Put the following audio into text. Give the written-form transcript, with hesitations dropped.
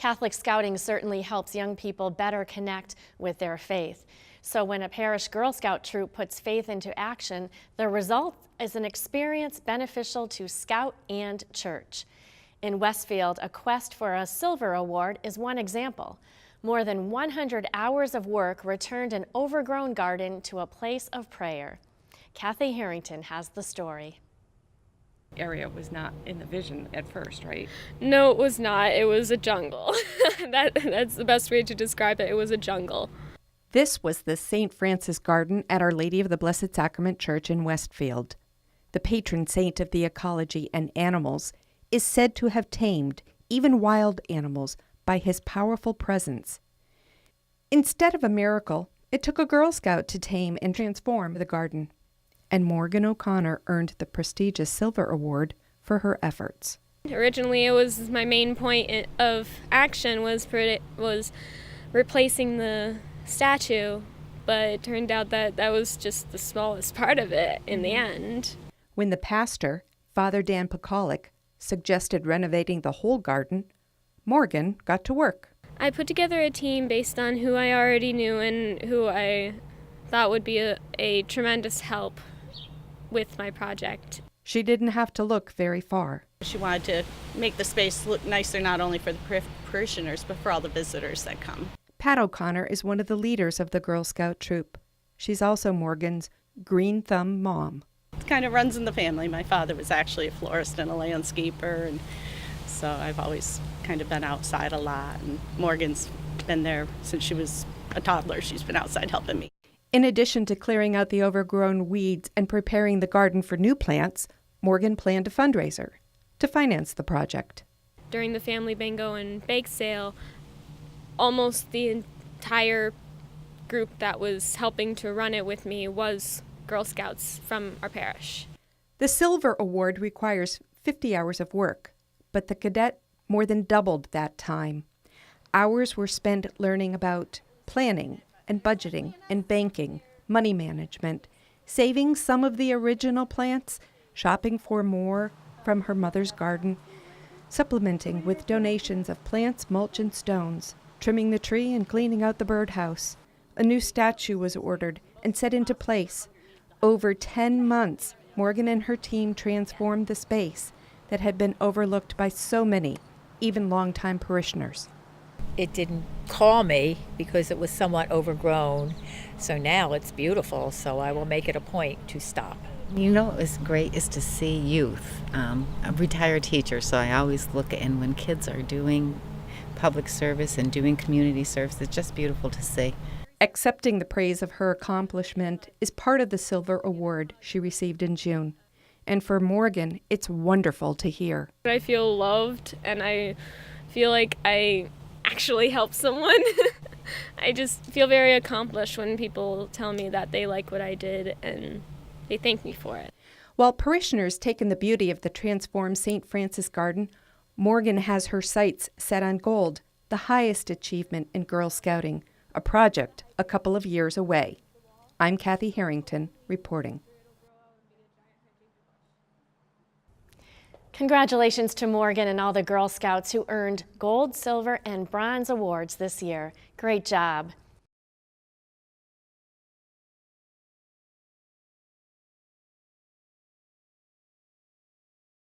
Catholic Scouting certainly helps young people better connect with their faith. So when a parish Girl Scout troop puts faith into action, the result is an experience beneficial to Scout and church. In Westfield, a quest for a silver award is one example. More than 100 hours of work returned an overgrown garden to a place of prayer. Kathy Harrington has the story. Area was not in the vision at first, right? No, it was not. It was a jungle. That's the best way to describe it. It was a jungle. This was the St. Francis Garden at Our Lady of the Blessed Sacrament Church in Westfield. The patron saint of the ecology and animals is said to have tamed even wild animals by his powerful presence. Instead of a miracle, it took a Girl Scout to tame and transform the garden. And Morgan O'Connor earned the prestigious Silver Award for her efforts. Originally, it was my main point of action was replacing the statue, but it turned out that that was just the smallest part of it in the end. When the pastor, Father Dan Pekalik, suggested renovating the whole garden, Morgan got to work. I put together a team based on who I already knew and who I thought would be a tremendous help with my project. She didn't have to look very far. She wanted to make the space look nicer not only for the parishioners but for all the visitors that come. Pat O'Connor is one of the leaders of the Girl Scout troop. She's also Morgan's green thumb mom. It kind of runs in the family. My father was actually a florist and a landscaper, and so I've always kind of been outside a lot. And Morgan's been there since she was a toddler. She's been outside helping me. In addition to clearing out the overgrown weeds and preparing the garden for new plants, Morgan planned a fundraiser to finance the project. During the family bingo and bake sale, almost the entire group that was helping to run it with me was Girl Scouts from our parish. The Silver Award requires 50 hours of work, but the cadet more than doubled that time. Hours were spent learning about planning and budgeting and banking, money management, saving some of the original plants, shopping for more from her mother's garden, supplementing with donations of plants, mulch, and stones, trimming the tree and cleaning out the birdhouse. A new statue was ordered and set into place. Over 10 months, Morgan and her team transformed the space that had been overlooked by so many, even longtime parishioners. It didn't call me because it was somewhat overgrown, so now it's beautiful, so I will make it a point to stop. You know what was great is to see youth. I'm a retired teacher, so I always look at, and when kids are doing public service and doing community service, it's just beautiful to see. Accepting the praise of her accomplishment is part of the Silver Award she received in June. And for Morgan, it's wonderful to hear. I feel loved, and I feel like I actually helped someone. I just feel very accomplished when people tell me that they like what I did and they thank me for it. While parishioners take in the beauty of the transformed St. Francis Garden, Morgan has her sights set on gold, the highest achievement in Girl Scouting, a project a couple of years away. I'm Kathy Harrington, reporting. Congratulations to Morgan and all the Girl Scouts who earned gold, silver, and bronze awards this year. Great job.